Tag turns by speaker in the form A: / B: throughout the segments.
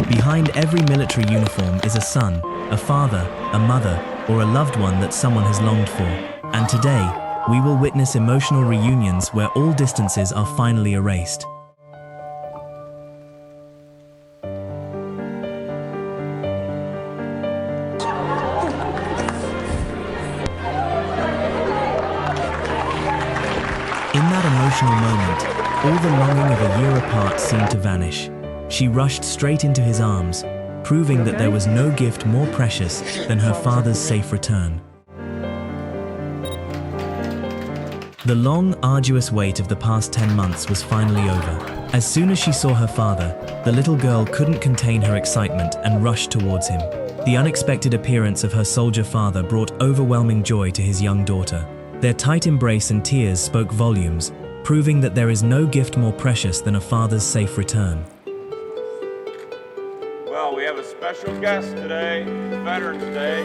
A: Behind every military uniform is a son, a father, a mother, or a loved one that someone has longed for. And today, we will witness emotional reunions where all distances are finally erased. In that emotional moment, all the longing of a year apart seemed to vanish. She rushed straight into his arms, proving that there was no gift more precious than her father's safe return. The long, arduous wait of the past 10 months was finally over. As soon as she saw her father, the little girl couldn't contain her excitement and rushed towards him. The unexpected appearance of her soldier father brought overwhelming joy to his young daughter. Their tight embrace and tears spoke volumes, proving that there is no gift more precious than a father's safe return.
B: Well, we have a special guest today. It's Veterans Day.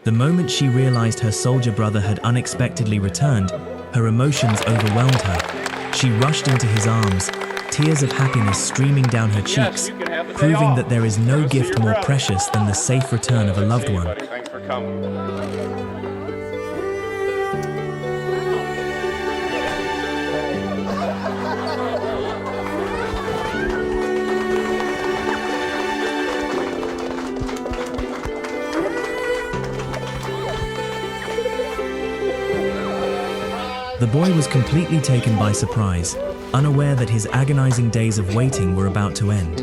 A: The moment she realized her soldier brother had unexpectedly returned, her emotions overwhelmed her. She rushed into his arms, tears of happiness streaming down her cheeks, proving that there is no gift more precious than the safe return of a loved one.
B: Thanks for coming.
A: The boy was completely taken by surprise, unaware that his agonizing days of waiting were about to end.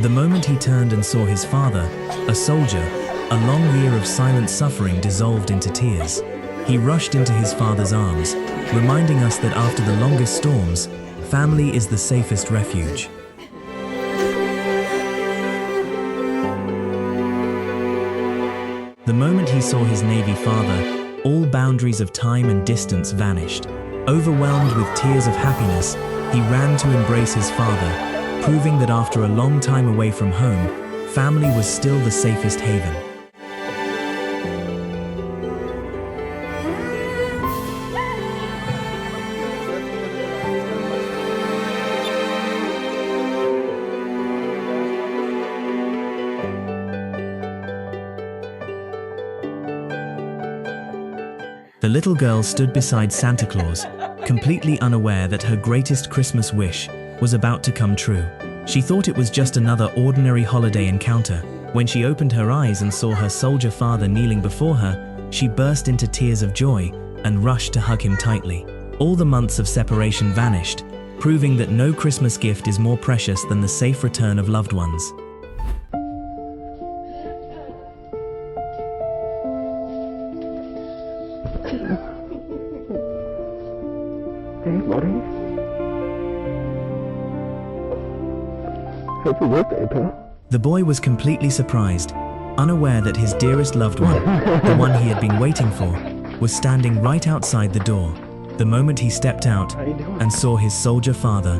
A: The moment he turned and saw his father, a soldier, a long year of silent suffering dissolved into tears. He rushed into his father's arms, reminding us that after the longest storms, family is the safest refuge. The moment he saw his Navy father, all boundaries of time and distance vanished. Overwhelmed with tears of happiness, he ran to embrace his father, proving that after a long time away from home, family was still the safest haven. The little girl stood beside Santa Claus, completely unaware that her greatest Christmas wish was about to come true. She thought it was just another ordinary holiday encounter. When she opened her eyes and saw her soldier father kneeling before her, she burst into tears of joy and rushed to hug him tightly. All the months of separation vanished, proving that no Christmas gift is more precious than the safe return of loved ones.
C: Hey, buddy. Happy birthday, pal.
A: The boy was completely surprised, unaware that his dearest loved one, the one he had been waiting for, was standing right outside the door. The moment he stepped out and saw his soldier father,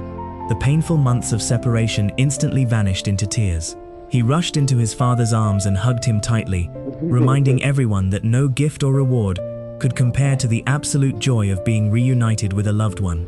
A: the painful months of separation instantly vanished into tears. He rushed into his father's arms and hugged him tightly, reminding everyone that no gift or reward could compare to the absolute joy of being reunited with a loved one.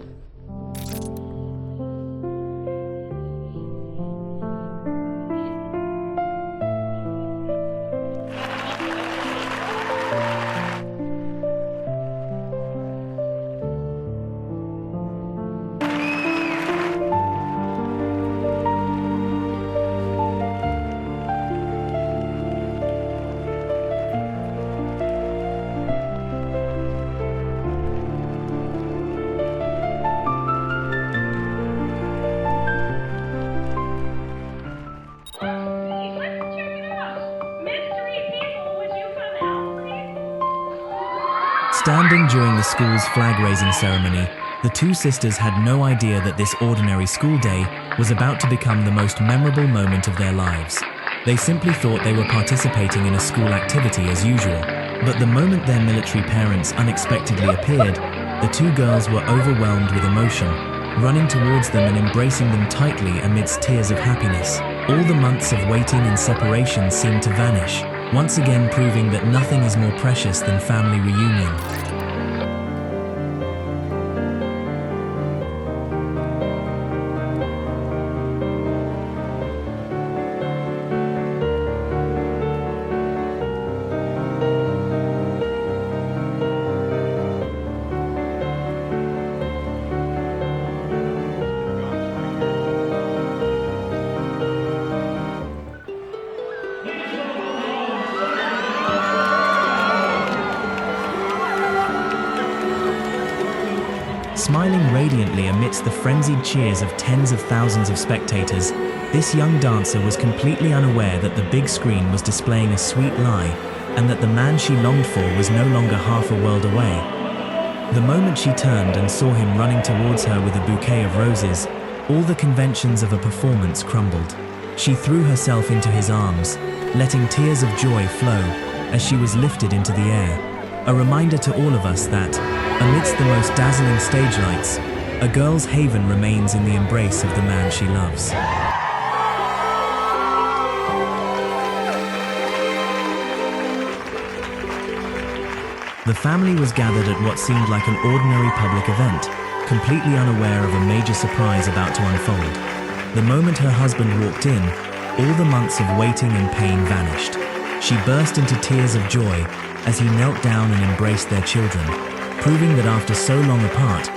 A: Standing during the school's flag-raising ceremony, the two sisters had no idea that this ordinary school day was about to become the most memorable moment of their lives. They simply thought they were participating in a school activity as usual. But the moment their military parents unexpectedly appeared, the two girls were overwhelmed with emotion, running towards them and embracing them tightly amidst tears of happiness. All the months of waiting and separation seemed to vanish, once again proving that nothing is more precious than family reunion. Smiling radiantly amidst the frenzied cheers of tens of thousands of spectators, this young dancer was completely unaware that the big screen was displaying a sweet lie and that the man she longed for was no longer half a world away. The moment she turned and saw him running towards her with a bouquet of roses, all the conventions of a performance crumbled. She threw herself into his arms, letting tears of joy flow as she was lifted into the air, a reminder to all of us that, amidst the most dazzling stage lights, a girl's haven remains in the embrace of the man she loves. The family was gathered at what seemed like an ordinary public event, completely unaware of a major surprise about to unfold. The moment her husband walked in, all the months of waiting and pain vanished. She burst into tears of joy as he knelt down and embraced their children, proving that after so long apart,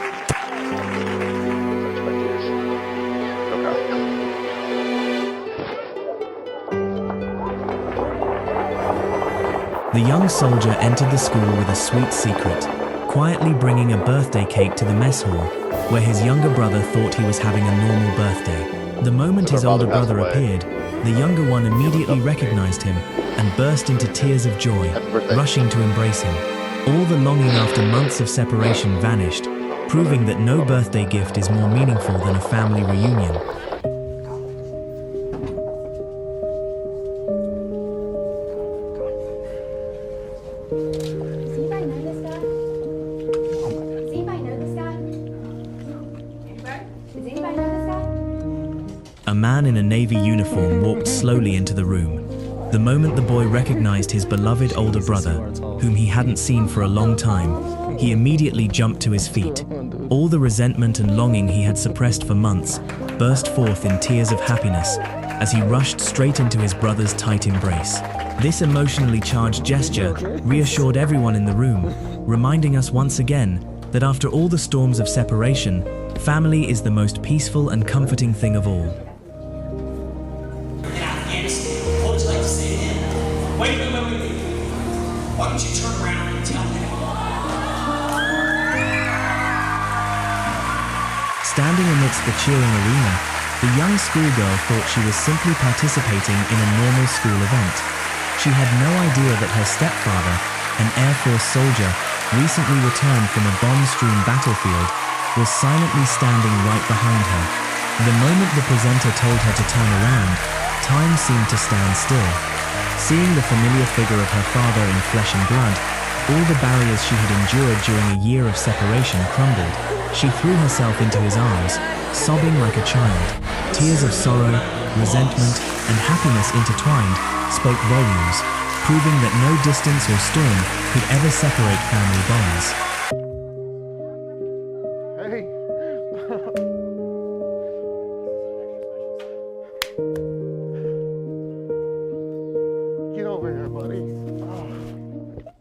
A: the young soldier entered the school with a sweet secret, quietly bringing a birthday cake to the mess hall, where his younger brother thought he was having a normal birthday. The moment his older brother appeared, the younger one immediately recognized him and burst into tears of joy, rushing to embrace him. All the longing after months of separation vanished, proving that no birthday gift is more meaningful than a family reunion. A man in a navy uniform walked slowly into the room. The moment the boy recognized his beloved older brother, whom he hadn't seen for a long time, he immediately jumped to his feet. All the resentment and longing he had suppressed for months burst forth in tears of happiness as he rushed straight into his brother's tight embrace. This emotionally charged gesture reassured everyone in the room, reminding us once again that after all the storms of separation, family is the most peaceful and comforting thing of all.
D: Wait. Why don't you turn around and tell me?
A: Standing amidst the cheering arena, the young schoolgirl thought she was simply participating in a normal school event. She had no idea that her stepfather, an Air Force soldier, recently returned from a bomb-strewn battlefield, was silently standing right behind her. The moment the presenter told her to turn around, time seemed to stand still. Seeing the familiar figure of her father in flesh and blood, all the barriers she had endured during a year of separation crumbled. She threw herself into his arms, sobbing like a child. Tears of sorrow, resentment, and happiness intertwined spoke volumes, proving that no distance or storm could ever separate family bonds.
C: Get over here, buddy.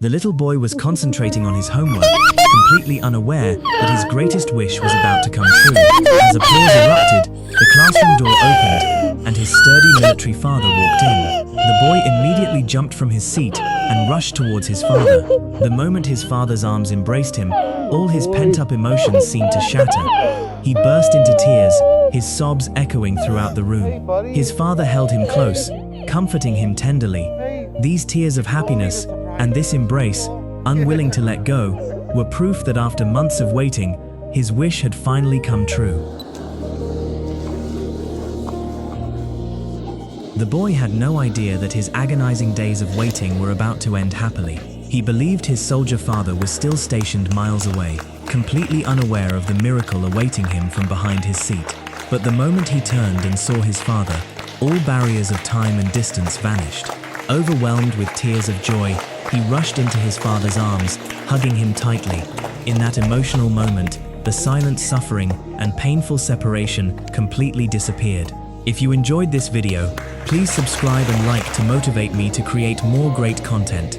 A: The little boy was concentrating on his homework, completely unaware that his greatest wish was about to come true. As applause erupted, the classroom door opened, and his sturdy military father walked in. The boy immediately jumped from his seat and rushed towards his father. The moment his father's arms embraced him, all his pent-up emotions seemed to shatter. He burst into tears, his sobs echoing throughout the room. His father held him close, comforting him tenderly. These tears of happiness and this embrace, unwilling to let go, were proof that after months of waiting, his wish had finally come true. The boy had no idea that his agonizing days of waiting were about to end happily. He believed his soldier father was still stationed miles away, completely unaware of the miracle awaiting him from behind his seat. But the moment he turned and saw his father, all barriers of time and distance vanished. Overwhelmed with tears of joy, he rushed into his father's arms, hugging him tightly. In that emotional moment, the silent suffering and painful separation completely disappeared. If you enjoyed this video, please subscribe and like to motivate me to create more great content.